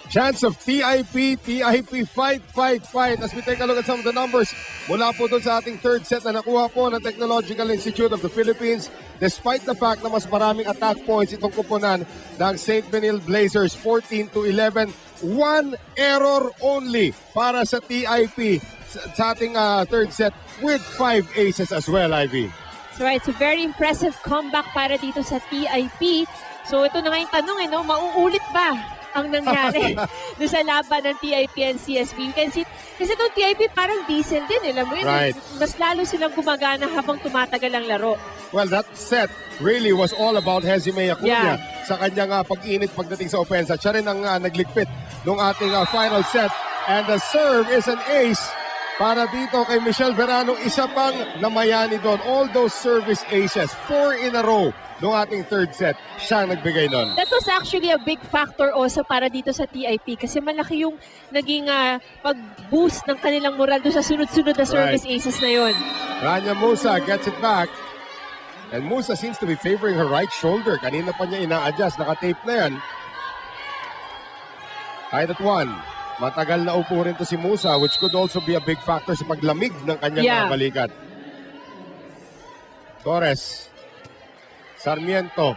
Chance of TIP fight. As we take a look at some of the numbers mula po doon sa ating third set na nakuha po ng Technological Institute of the Philippines. Despite the fact na mas maraming attack points itong kupunan ng St. Benil Blazers, 14-11. One error only para sa TIP sa ating third set with 5 aces as well, Ivy. That's right. So very impressive comeback para dito sa TIP. So ito na nga yung tanong, mauulit ba ang nangyari doon sa laban ng TIP and CSB? You can see, kasi itong TIP parang diesel din, alam mo yun, Right. mas lalo silang gumagana habang tumatagal ang laro. Well, that set really was all about Hezime Acuña Yeah. sa kanyang pag-init pagdating sa opensa. Siya rin ang nagligpit ng ating final set. And the serve is an ace para dito kay Michelle Verano. Isa pang namayani doon. All those service aces, 4 in a row noong ating third set. Siya ang nagbigay doon. That was actually a big factor also para dito sa TIP kasi malaki yung naging pag-boost ng kanilang moral doon sa sunod-sunod na service aces na yon. Rania Musa gets it back. And Musa seems to be favoring her right shoulder. Kanina pa niya ina-adjust. Naka-tape na yan. Tied at 1. Matagal na upo rin to si Musa, which could also be a big factor sa paglamig ng kanyang balikat. Torres. Sarmiento.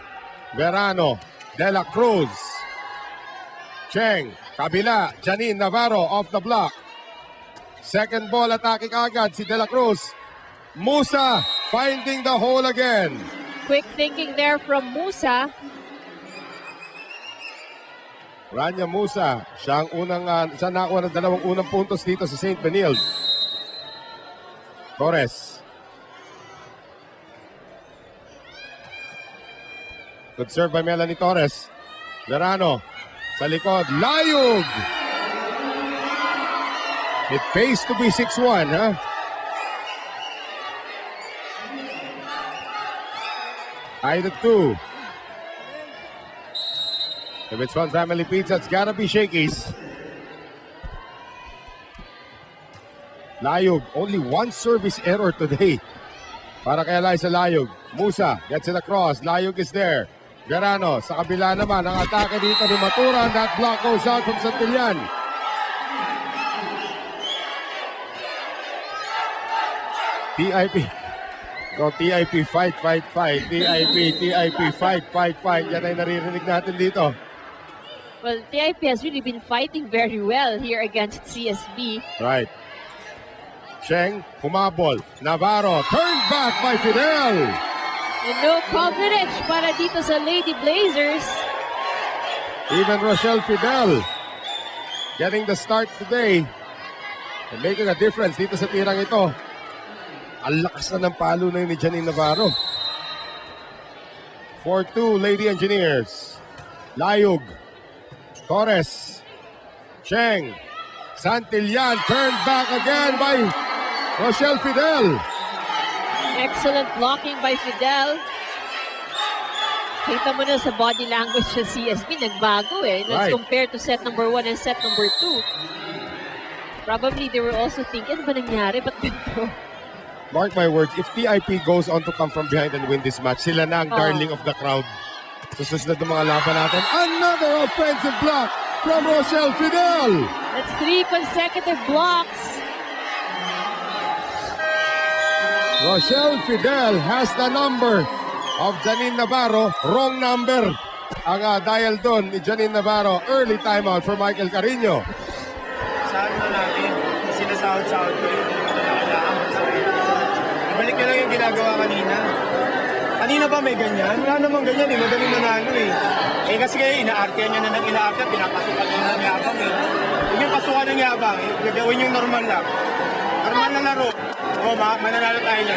Verano. De La Cruz. Cheng. Kabila. Janine Navarro off the block. Second ball, atake agad si De La Cruz. Musa finding the hole again. Quick thinking there from Musa. Rania Musa, siya nakuha ng dalawang unang puntos dito sa St. Benilde. Torres. Good serve by Melanie Torres. Verano, sa likod, layog! It pays to be 6-1, huh? Tied at 2. If it's Fun Family Pizza, it's gotta be Shakey's. Layog, only one service error today para kay Eliza Layog. Musa gets it across. Layog is there. Verano, sa kabila naman, ang atake dito ni Maturan. That block goes out from Santillan. TIP. So, TIP fight. TIP fight. Yan ay naririnig natin dito. Well, TIP has really been fighting very well here against CSB. Right. Cheng, humabol. Navarro, turned back by Fidel. And no coverage para dito sa Lady Blazers. Even Rochelle Fidel getting the start today and making a difference dito sa tirang ito. Ang lakas na ng palo na yun ni Janine Navarro. 4-2, Lady Engineers. Layog. Torres. Cheng. Santillan turned back again by Rochelle Fidel. Excellent blocking by Fidel. Kita mo na sa body language sa CSB, nagbago Let's compare to set number 1 and set number 2. Probably they were also thinking, ano ba nangyari? Ba't ganito? Mark my words, if TIP goes on to come from behind and win this match, sila na ang darling of the crowd. Sa susunod ng mga laban natin, another offensive block from Rochelle Fidel. That's 3 consecutive blocks. Rochelle Fidel has the number of Janine Navarro. Wrong number. Ang dial doon ni Janine Navarro. Early timeout for Michael Carino. Saan na natin? Sinasahod-sahod ko yung kailangan mo sa akin. Ibalik nyo lang yung ginagawa kanina. Kanina ba may ganyan? Wala namang ganyan Madaling manalo kasi kayo, inaartihan nyo na ng inaartihan, pinapasukan nyo na ng yabang Huwag yung pasukan ng yabang, gagawin yung normal lang. Normal na laro. Mananalo tayo niya.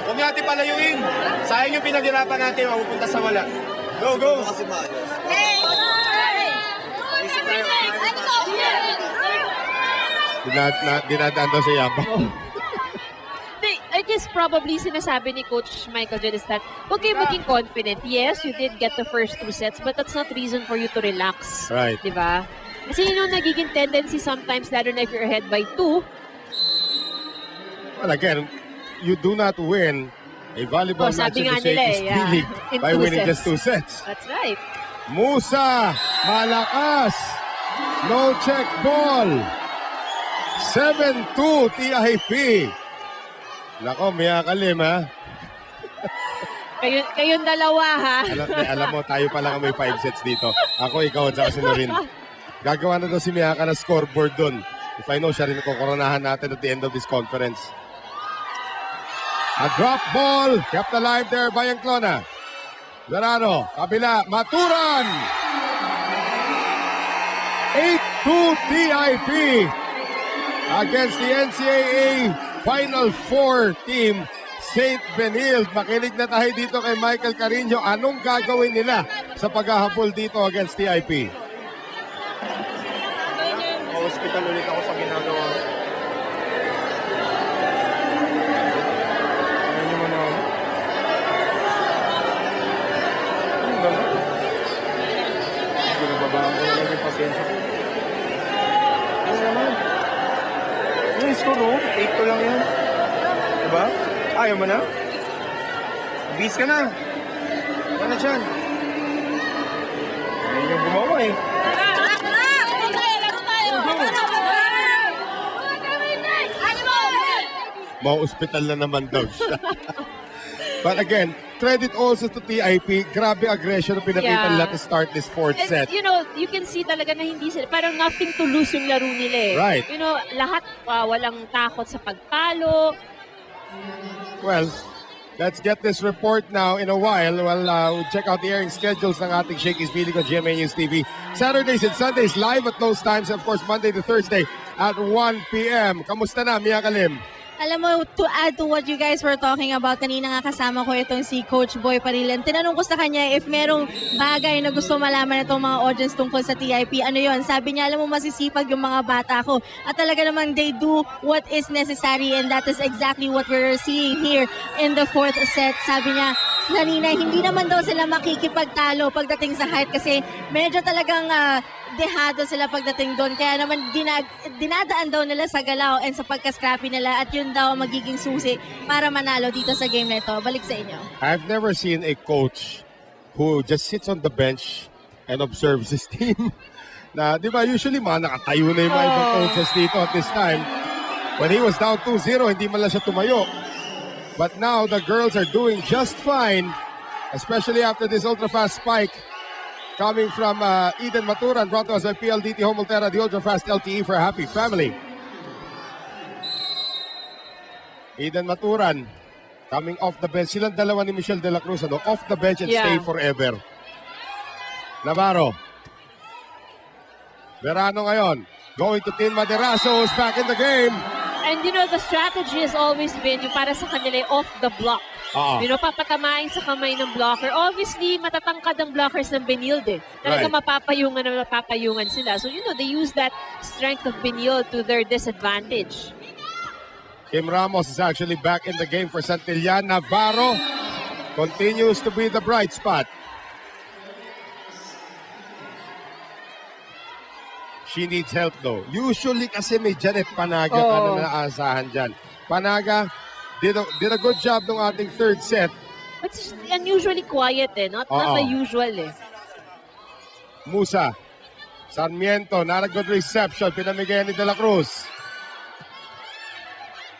Huwag natin palayuin. Sayang yung pinaghirapan natin, mapupunta sa wala. Go, go! Dinadaan daw sa yabang. I guess probably sinasabi ni Coach Michael J. is that huwag kayo maging confident. Yes, you did get the first 2 sets, but that's not reason for you to relax. Right. Diba? Kasi yun yung nagiging tendency sometimes, lalo na if you're ahead by 2. Well, again, you do not win a volleyball match in the Shakey's League in by 2 winning sets. just 2 sets. That's right. Musa Malakas. No check ball. 7-2 TIP. Nako, Mia Kalim ha. Kayong dalawa, ha? Alam mo, tayo pa lang ang may 5 sets dito. Ako, ikaw, at saka si Norin. Gagawa na daw si Miyaka na scoreboard doon. If I know, siya rin kukoronahan natin at the end of this conference. A drop ball. Kept alive there by Anclona. Verano, kabila, Maturan. 8-2 TIP against the NCAA Final Four team. St. Benilde. Makinig na tayo dito kay Michael Carino. Anong gagawin nila sa paghahabol dito against TIP? Hospital ulit ako sa ginagawa. Ano naman ako? Ano ba? Pinababaan ko lang yung pasensya ko. Ano naman? Yung score mo, 8 lang yan. Diba? Ayaw mo na? Bis ka na. Ano dyan? Ayun yung gumawa eh. Mau-hospital na naman daw siya. But again, credit also to TIP. Grabe aggression na pinakita nila to start this fourth And, set. you know, you can see talaga na hindi sila, parang nothing to lose yung laro nila eh. Right. You know, lahat walang takot sa pagpalo. Well, let's get this report now in a while. Well, we'll check out the airing schedules ng ating Shakey's Feeling on GMA News TV. Saturdays and Sundays live at those times. Of course, Monday to Thursday at 1 p.m. Kamusta na, Mia Kalim? Alam mo, to add to what you guys were talking about, kanina nga kasama ko itong si Coach Boy Parilan. Tinanong ko sa kanya if merong bagay na gusto malaman itong mga audience tungkol sa TIP. Ano yon? Sabi niya, alam mo, masisipag yung mga bata ko. At talaga naman, they do what is necessary and that is exactly what we're seeing here in the fourth set. Sabi niya, kanina, hindi naman daw sila makikipagtalo pagdating sa height kasi medyo talagang dehado sila pagdating doon. Kaya naman dinadaan daw nila sa galaw and sa pagka-scrappy nila at yun daw ang magiging susi para manalo dito sa game na ito. Balik sa inyo. I've never seen a coach who just sits on the bench and observes his team. Na, di ba, usually nakatayo na yung mga ibang coaches dito at this time. When he was down 2-0, hindi man lang siya tumayo. But now, the girls are doing just fine, especially after this ultra-fast spike coming from Eden Maturan, brought to us by PLDT Home Ultera, the ultra-fast LTE for a happy family. Eden Maturan, coming off the bench. Silang dalawa ni Michelle De La Cruz, off the bench and stay forever. Navarro. Verano ngayon, going to Tin Maderazo, who's back in the game. And you know, the strategy has always been yung para sa kanila off the block. You know, papatamain sa kamay ng blocker. Obviously, matatangkad ang blockers ng Benilde. Talaga mapapayungan sila. So, you know, they use that strength of Benilde to their disadvantage. Kim Ramos is actually back in the game for Santillan. Navarro continues to be the bright spot. She needs help though. Usually kasi may Janet Panaga na naasahan dyan. Panaga did a good job ng ating third set. But it's unusually quiet not the usual Musa. Sarmiento, not a good reception. Pinamigay ni De La Cruz.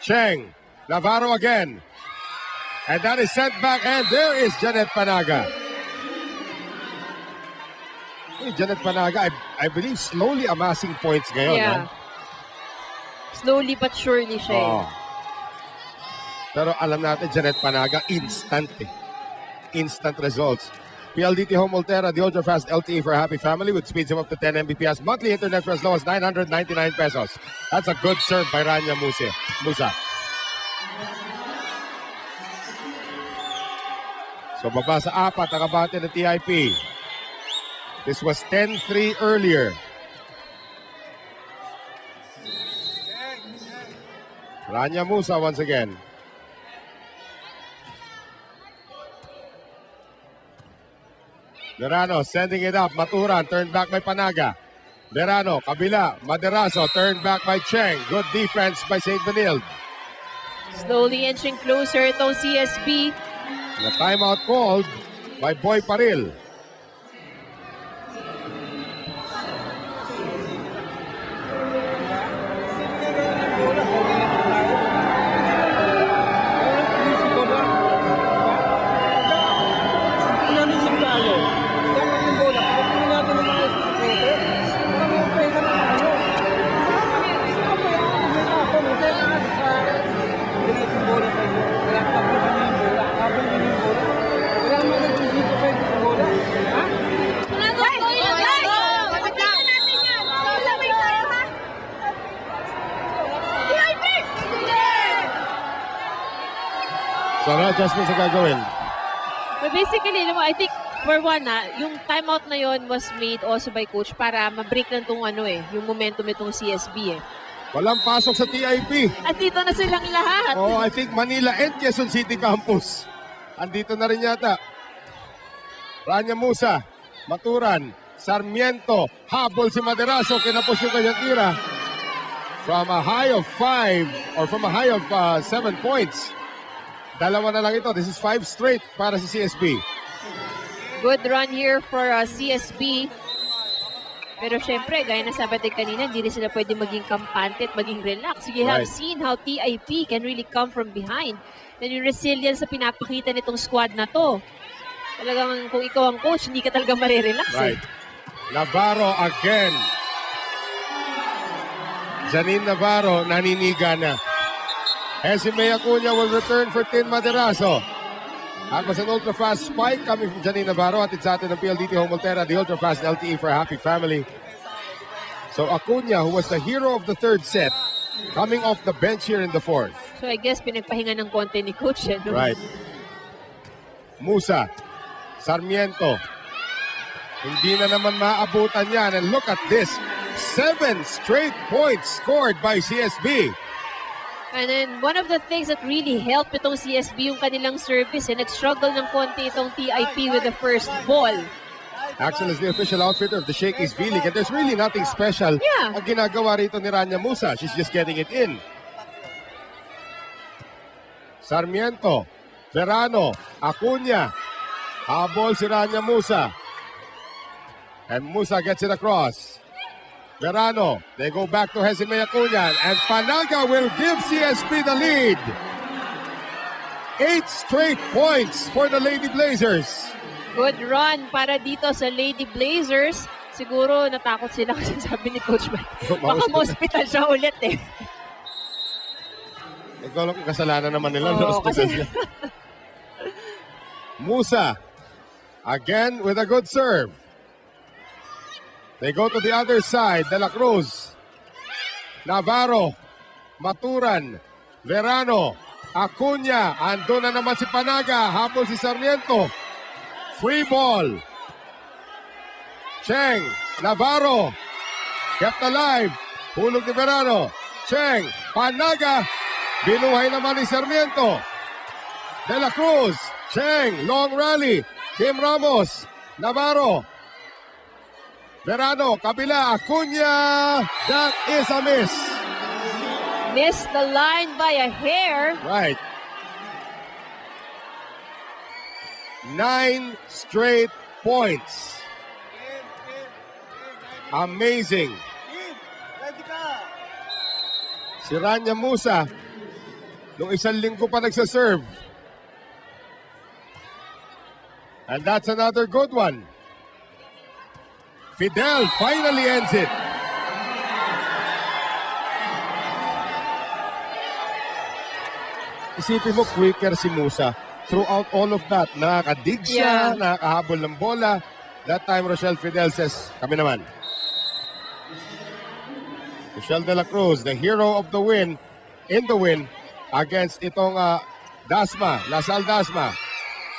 Cheng. Navarro again. And that is sent back and there is Janet Panaga. Janet Panaga, I believe, slowly amassing points ngayon. Yeah. Slowly but surely siya. Pero alam natin, Janet Panaga, instant Instant results. PLDT Home Ultera, the ultra-fast LTE for a happy family with speeds of up to 10 Mbps. Monthly internet for as low as 999 pesos. That's a good serve by Rania Musa. So baba sa 4 ang kabate ng TIP. This was 10-3 earlier. Rania Musa once again. Verano sending it up. Maturan turned back by Panaga. Verano, kabila. Maderazo turned back by Cheng. Good defense by St. Benilde. Slowly inching closer itong CSB. The timeout called by Boy Paril. adjustments na gagawin? But basically, alam mo, I think, for one, yung timeout na yon was made also by coach para ma-break lang itong yung momentum itong CSB eh. Walang pasok sa TIP. At dito na silang lahat. Oh, I think Manila and Quezon City Campus. Andito na rin yata. Rania Musa, Maturan, Sarmiento, habol si Maderazo, kinapos yung kanyang tira. From a high of 5 or from a high of 7 points. Dalawa na lang ito. This is 5 straight para sa CSB. Good run here for CSB. Pero syempre, gaya na sabi natin kanina, hindi rin sila pwede maging kampante at maging relax. You have Right. seen how TIP can really come from behind. And yung resilience na pinapakita nitong squad na to. Talagang kung ikaw ang coach, hindi ka talaga marirelax Right. Navarro again. Janine Navarro naniniga na. Hesime Acuña will return for Tin Maderazo. That was an ultra-fast spike coming from Janine Navarro. At it's atin ng PLDT Home Volterra, the ultra-fast LTE for a happy family. So Acuña, who was the hero of the third set, coming off the bench here in the fourth. So I guess pinagpahinga ng konti ni coach. No? Right. Musa, Sarmiento. Hindi na naman maabutan yan. And look at this. 7 straight points scored by CSB. And then, one of the things that really helped itong CSB yung kanilang service. Nag-struggle ng konti itong TIP with the first ball. Axel is the official outfitter of the Shakey's V-League. And there's really nothing special Yeah. ang ginagawa rito ni Rania Musa. She's just getting it in. Sarmiento, Verano, Acuña. Habol si Rania Musa. And Musa gets it across. Verano, they go back to Hesime Acuña. And Panaga will give CSB the lead. 8 straight points for the Lady Blazers. Good run para dito sa Lady Blazers. Siguro natakot sila kasi sabi ni Coach Mike. Baka ma-hospital siya ulit eh. Ikaw lang kung kasalanan naman nila. Oo, kasi- Niya. Musa, again with a good serve. They go to the other side. De La Cruz, Navarro, Maturan, Verano, Acuña. Ando na naman si Panaga. Habol si Sarmiento. Free ball. Cheng, Navarro, kept alive. Hulog ni Verano. Cheng, Panaga. Binuhay naman ni Sarmiento. De La Cruz, Cheng, long rally. Kim Ramos, Navarro. Verano, kabila, Acuña. That is a miss. Missed the line by a hair. Right. 9 straight points. Amazing. Si Rania Musa, nung isang linggo pa nagsaserve. And that's another good one. Fidel finally ends it. Isipin mo, quicker si Musa. Throughout all of that, nakakadig siya, Yeah. nakakahabol ng bola. That time, Rochelle Fidel says, kami naman. Rochelle De La Cruz, the hero of the win, in the win, against itong Dasma, Lasal Dasma.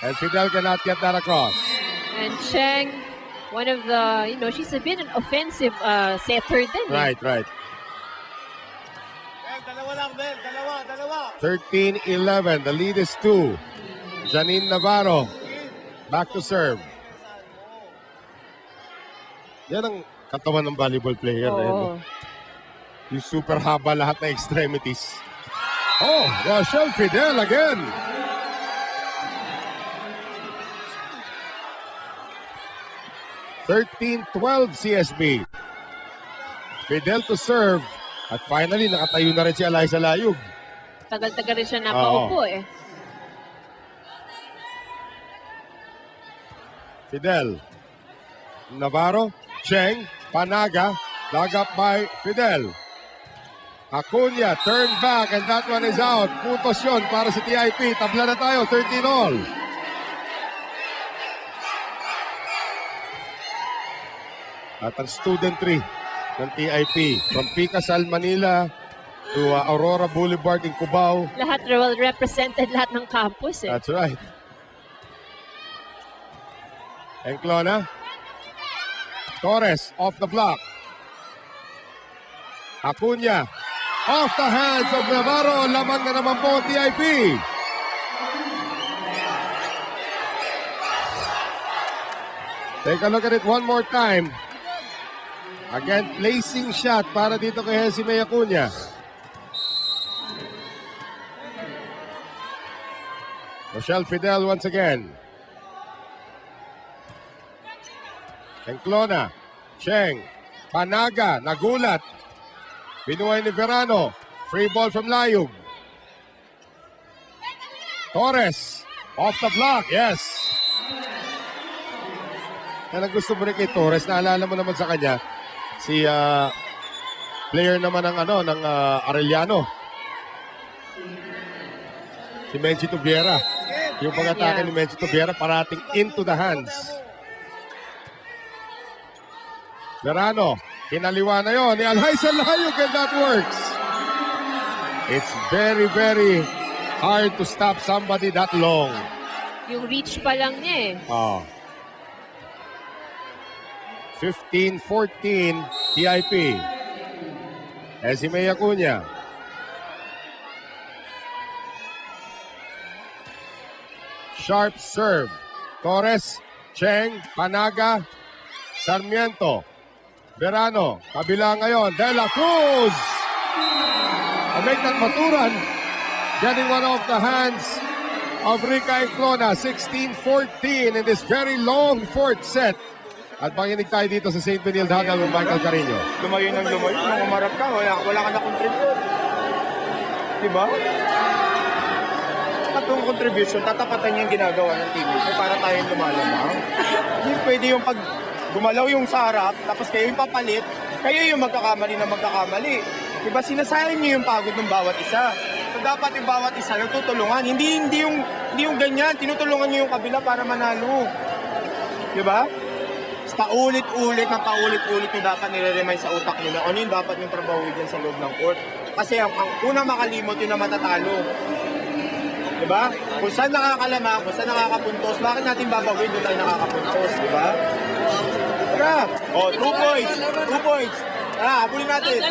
And Fidel cannot get that across. And Cheng, one of the, she's been an offensive setter din. Right, right. Dalawa lang, Bel. Dalawa. 13-11. The lead is 2. Janine Navarro. Back to serve. Yan ang katawan ng volleyball player. Oo. Eh, no? Yung super haba lahat ng extremities. Oh, Rochelle Fidel again. (13-12) CSB. Fidel to serve. At finally, nakatayo na rin si Eliza Layug. Tagal-tagal rin siya napaupo eh. Fidel. Navarro. Cheng. Panaga. Dug up by Fidel. Acuña. Turn back and that one is out. Putos yun para sa TIP. Tabla na tayo. 13-all. At ang student 3 ng TIP from Picasal, Manila to Aurora Boulevard in Cubao. Lahat well represented, lahat ng campus eh. That's right. Enclona. Torres off the block. Acuna off the hands of Navarro. Lamang na naman po TIP. Take a look at it one more time. Again, placing shot para dito kay Hesime Acuna. Rochelle Fidel once again. Enclona. Cheng. Panaga. Nagulat. Binuhay ni Verano. Free ball from Layug. Torres. Off the block. Yes. Kaya gusto mo rin kay Torres. Naalala mo naman sa kanya. Si player naman ng Arellano. Si Menchi Tubiera. Yung pag-atake ni Menchi Tubiera parating into the hands. Verano, kinaliwa na yun ni Alhaisa Layug and that works. It's very, very hard to stop somebody that long. Yung reach pa lang niya eh. Oh. 15-14 TIP. Hesime Acuna. Sharp serve. Torres, Cheng, Panaga, Sarmiento. Verano, kabila ngayon, De La Cruz. Make that Maturan. Getting one off the hands of Rica Enclona. 16-14 in this very long fourth set. At makinig tayo dito sa St. Benilde Huddle with Michael Carino. Lumayo ng lumayo. Nung umarap ka, wala ka na contribute. Diba? At yung contribution, tatapatan niya yung ginagawa ng team para tayong lumalamang. Hindi pwede yung pag gumalaw yung sa harap, tapos kayo yung papalit, kayo yung magkakamali na magkakamali. Diba, sinasayang niyo yung pagod ng bawat isa. So dapat yung bawat isa nagtutulungan. Hindi yung ganyan, tinutulungan niyo yung kabila para manalo. Diba? Paulit-ulit nyo dapat nire-remind sa utak nyo na ano yung dapat yung trabaho dyan sa loob ng court. Kasi ang unang makalimot yun na matatalo. Diba? Kung saan nakakalamang, kung saan nakakapuntos, bakit natin babawin doon tayo nakakapuntos, diba? Tara! Oh, 2 points! 2 points! Tara, habulin natin!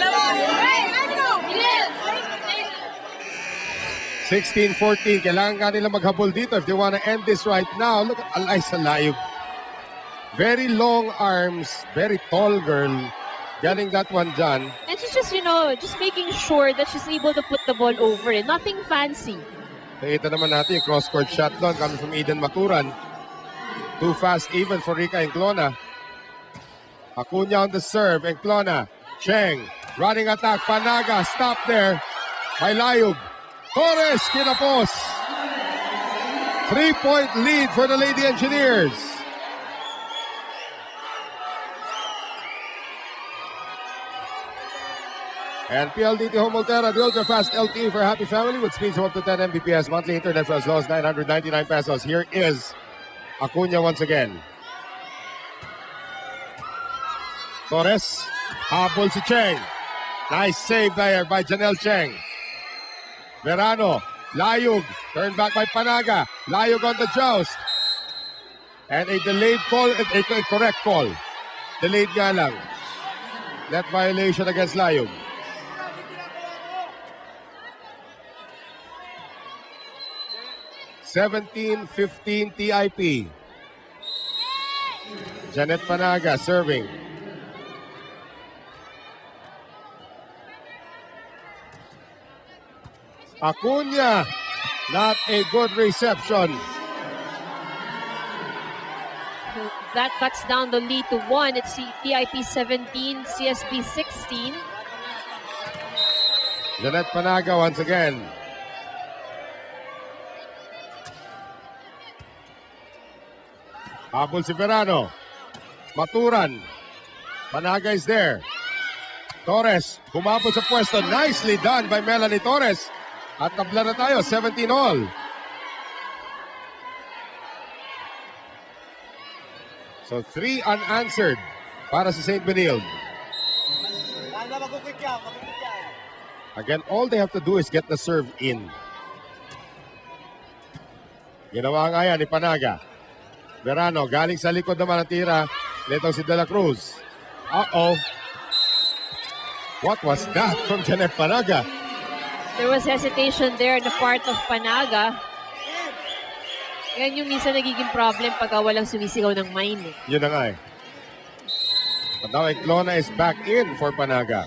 16-14, kailangan nga nila maghabol dito if they want to end this right now. Look at Alhaisa Layug. Very long arms, very tall girl. Getting that one done. And she's just, just making sure that she's able to put the ball over it. Nothing fancy. Nakita naman natin yung cross-court shot doon coming from Eden Maturan. Too fast even for Rica Enclona. Acuna on the serve. Enclona. Cheng. Running attack. Panaga. Stop there. By Layug. Torres. Kinapos. 3-point lead for the Lady Engineers. And PLDT Home Volterra, the ultra fast LTE for happy family with speeds of up to 10 Mbps, monthly internet for as low as 999 pesos. Here is Acuna once again. Torres, habol si Cheng. Nice save there by Janelle Cheng. Verano, Layug, turned back by Panaga. Layug on the joust. And a delayed call, a correct call. Delayed nga lang. Net violation against Layug. 17-15 TIP. Janet Panaga serving. Acuna, not a good reception. That cuts down the lead to 1. It's TIP 17, CSB 16. Janet Panaga once again. Habol si Verano. Maturan. Panaga is there. Torres, humabol sa pwesto. Nicely done by Melanie Torres. At tabla na tayo, 17 all. So 3 unanswered para sa St. Benilde. Again, all they have to do is get the serve in. Ginawa nga yan ni Panaga. Verano, galing sa likod naman ang tira. Nitong si De La Cruz. Uh-oh. What was that from Janet Panaga? There was hesitation there on the part of Panaga. Yan yung minsan nagiging problem pagka walang sumisigaw ng mine. Yun na nga eh. But now Enclona is back in for Panaga.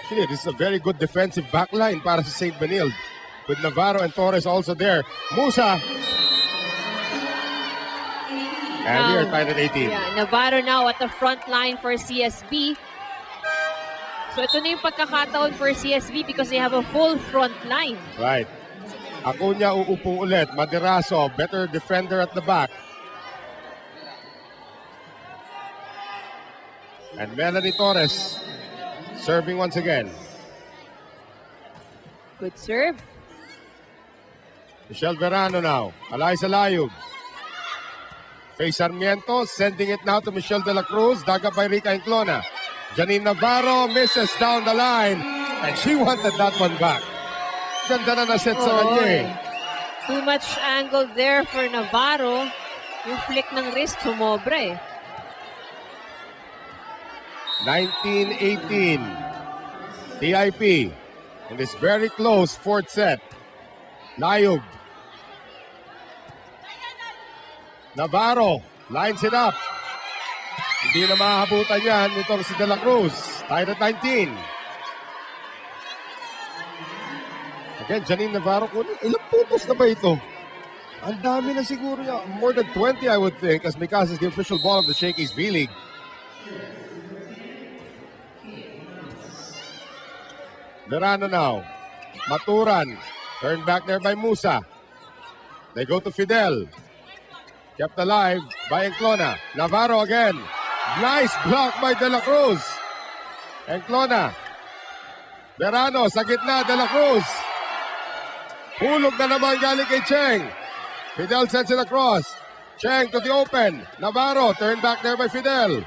Actually, this is a very good defensive backline para sa St. Benilde. With Navarro and Torres also there. Musa. And we are tied at 18. Yeah, Navarro now at the front line for CSB. So ito na yung pagkakataon for CSB because they have a full front line. Right. Acuña uupo ulit. Maderaso, better defender at the back. And Melanie Torres serving once again. Good serve. Michelle Verano now. Eliza Layug. Faye Sarmiento sending it now to Michelle De La Cruz. Dug up by Rica Enclona. Janine Navarro misses down the line. And she wanted that one back. Ganda na na-set sa kanya eh. Too much angle there for Navarro. Yung flick ng wrist, sumobra eh. 19-18. TIP. In this very close fourth set. Layug. Navarro lines it up. Hindi na mahabutan yan itong si De La Cruz. Tied at 19. Again, Janine Navarro, ilang puntos na ba ito? Ang dami na siguro niya. More than 20 I would think, as Mikasa is the official ball of the Shakey's V-League. Verano now. Maturan. Turned back there by Musa. They go to Fidel. Kept alive by Enclona. Navarro again. Nice block by De La Cruz. Enclona. Verano sa gitna. De La Cruz. Hulog na naman galing kay Cheng. Fidel sends it across. Cheng to the open. Navarro turned back there by Fidel.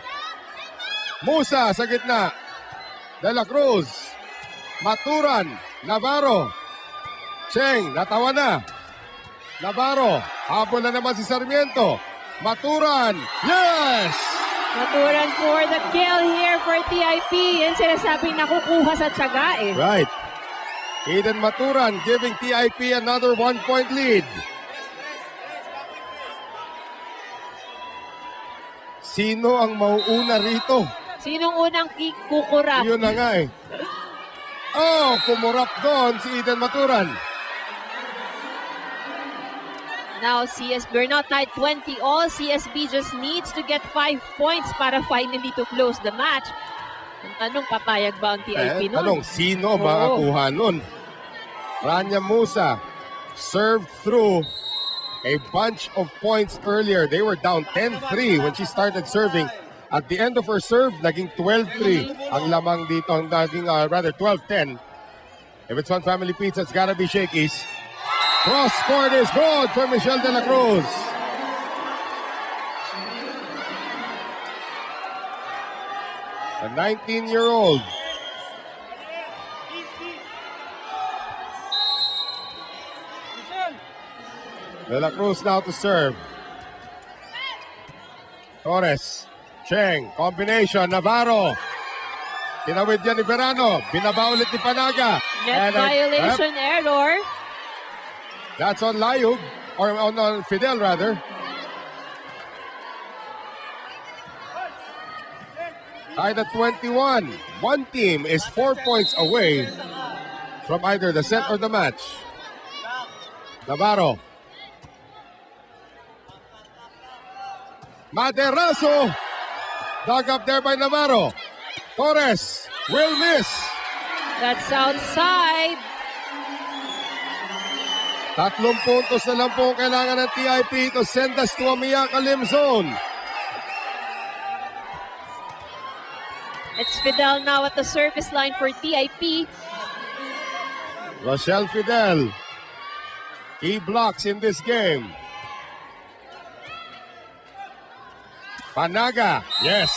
Musa sa gitna. De La Cruz. Maturan. Navarro. Cheng, natawa na. Navarro, habol na naman si Sarmiento. Maturan, yes! Maturan for the kill here for TIP. Yan sinasabing nakukuha sa tiyaga eh. Right. Eden Maturan giving TIP another 1-point lead. Sino ang mauuna rito? Sinong unang kukura? Yun na nga eh. Oh, kumurap doon si Eden Maturan. Now, we're now tied 20 all. CSB just needs to get 5 points para finally to close the match. Ang tanong, papayag ba ang TIP nun? Tanong, sino makakuha nun? Rania Musa served through a bunch of points earlier. They were down 10-3 when she started serving. At the end of her serve, naging 12-3. Ang lamang dito, ang naging rather 12-10. If it's one family pizza, it's gotta be Shakey's. Cross court is good for Michelle De La Cruz. A 19-year-old. De La Cruz now to serve. Torres. Cheng. Combination. Navarro. Tinawid yan ni Verano. Binaba ulit ni Panaga. Net violation error. That's on Layug, or on Fidel rather. Tied at 21. One team is 4 points away from either the set or the match. Navarro. Maderaso. Dug up there by Navarro. Torres will miss. That's outside. 3 puntos na lang po kailangan ng TIP to send us to a Mia Kalim zone. It's Fidel now at the service line for TIP. Rochelle Fidel. Key blocks in this game. Panaga. Yes.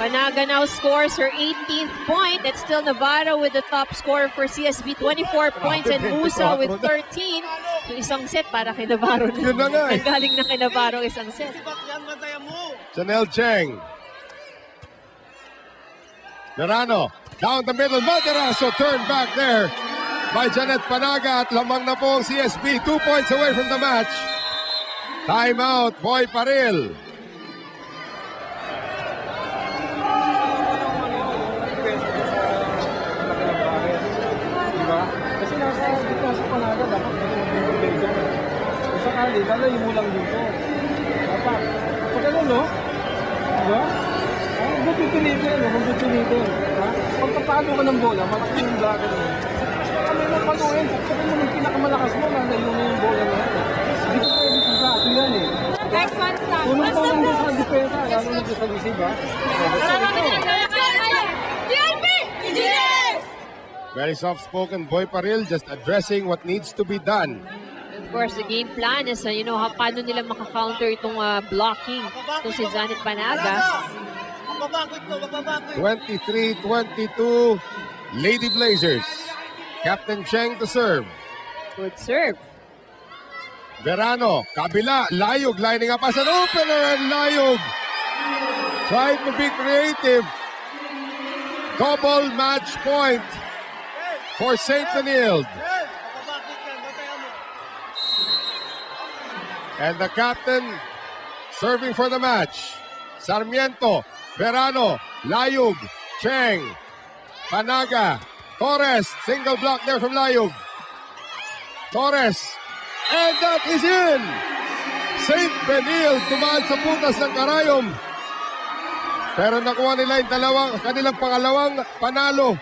Panaga now scores her 18th point. It's still Navarro with the top scorer for CSB, 24 points, and Musa with 13. So isang set para kay Navarro. Yun na nga eh. Galing na kay Navarro isang set. Chanel Cheng. Verano, down the middle, Materazo turned back there by Janet Panaga at lamang na po ang CSB, 2 points away from the match. Timeout, Boy Paril. Diba? Kasi nasa gitna sa Panaga, dapat mag-ibig ka. Kung sakali, lalayo mo lang dito. Dapat. Pag ano, no? Diba? Huwag pipilitin, huwag pipilitin. Ha? Pag kapalo ka ng bola, malaki yung dragon mo. Kami mo paluin, sabi mo yung pinakamalakas mo, lalayo mo yung bola na yan. Hindi ko pwede sa dragon yan eh. Next one, stop. Tulong-tulong doon sa depensa, lalo na sa receive, ha? Very soft-spoken Boy Paril, just addressing what needs to be done. Of course, the game plan is, paano nila makakounter itong blocking itong si Janet Panaga. 23-22, Lady Blazers. Captain Cheng to serve. Good serve. Verano, kabila, Layog lining up as an opener, and Layog tried to be creative. Double match point for St. Benilde. And the captain serving for the match. Sarmiento, Verano, Layog, Cheng, Panaga, Torres, single block there from Layog. Torres, and that is in! St. Benilde tumaan sa putas ng karayom. Pero nakuha nila yung kanilang pangalawang panalo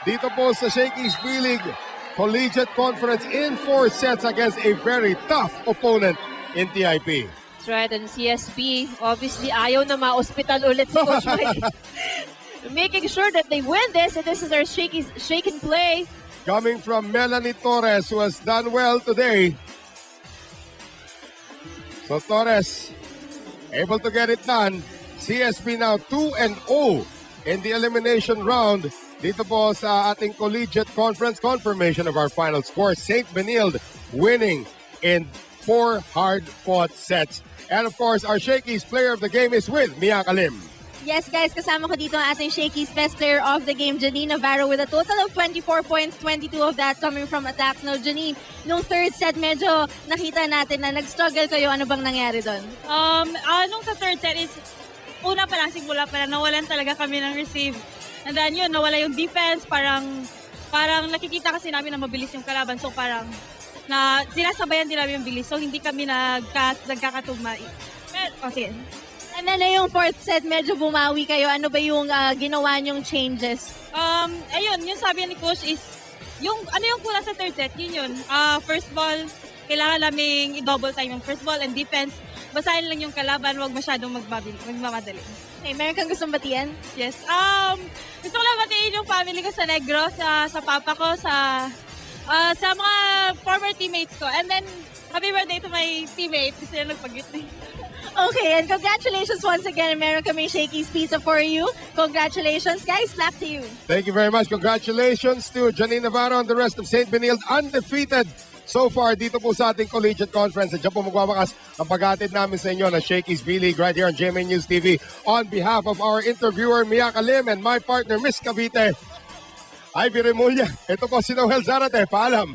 dito po sa Shakey's V-League Collegiate Conference in 4 sets against a very tough opponent in TIP. That's right, and CSB, obviously ayaw na ma-hospital ulit si Coach Mike. Making sure that they win this, and this is our shake and play. Coming from Melanie Torres, who has done well today. So Torres, able to get it done. CSB now 2-0 in the elimination round. Dito po sa ating Collegiate Conference, confirmation of our final score. St. Benilde winning in 4 hard-fought sets. And of course, our Shakey's player of the game is with Mia Kalim. Yes, guys, kasama ko dito ang ating Shakey's best player of the game, Janine Navarro, with a total of 24 points, 22 of that coming from attacks. Now, Janine, nung third set, medyo nakita natin na nag-struggle kayo. Ano bang nangyari doon? Nung sa third set is, una pa lang, simula pa lang, nawalan talaga kami ng receive. And then yun, nawala yung defense, parang nakikita kasi namin na mabilis yung kalaban. So parang, sinasabayan din namin yung bilis. So hindi kami nagkakatugma. Sige. And then yung fourth set, medyo bumawi kayo. Ano ba yung ginawa niyong changes? Ayun, yung sabi ni Coach is, yung kulang sa third set, yun. First ball, kailangan naming i-double time yung first ball and defense. Basahin lang yung kalaban, huwag masyadong magmamadali. Okay, meron kang gustong batiyan? Yes. Gusto ko lang batiin yung family ko sa Negros, sa papa ko, sa mga former teammates ko. And then, happy birthday to my teammate kasi na nagpag-birthday. Okay, and congratulations once again. Meron kaming Shakey's Pizza for you. Congratulations, guys. Back to you. Thank you very much. Congratulations to Janine Navarro and the rest of St. Benilde, undefeated so far dito po sa ating Collegiate Conference. At dyan po magwawakas ang paghatid namin sa inyo na Shakey's V-League right here on GMA News TV. On behalf of our interviewer, Mia Kalim, and my partner, Miss Cavite, Ivy Remulla. Ito po si Noel Zarate. Paalam.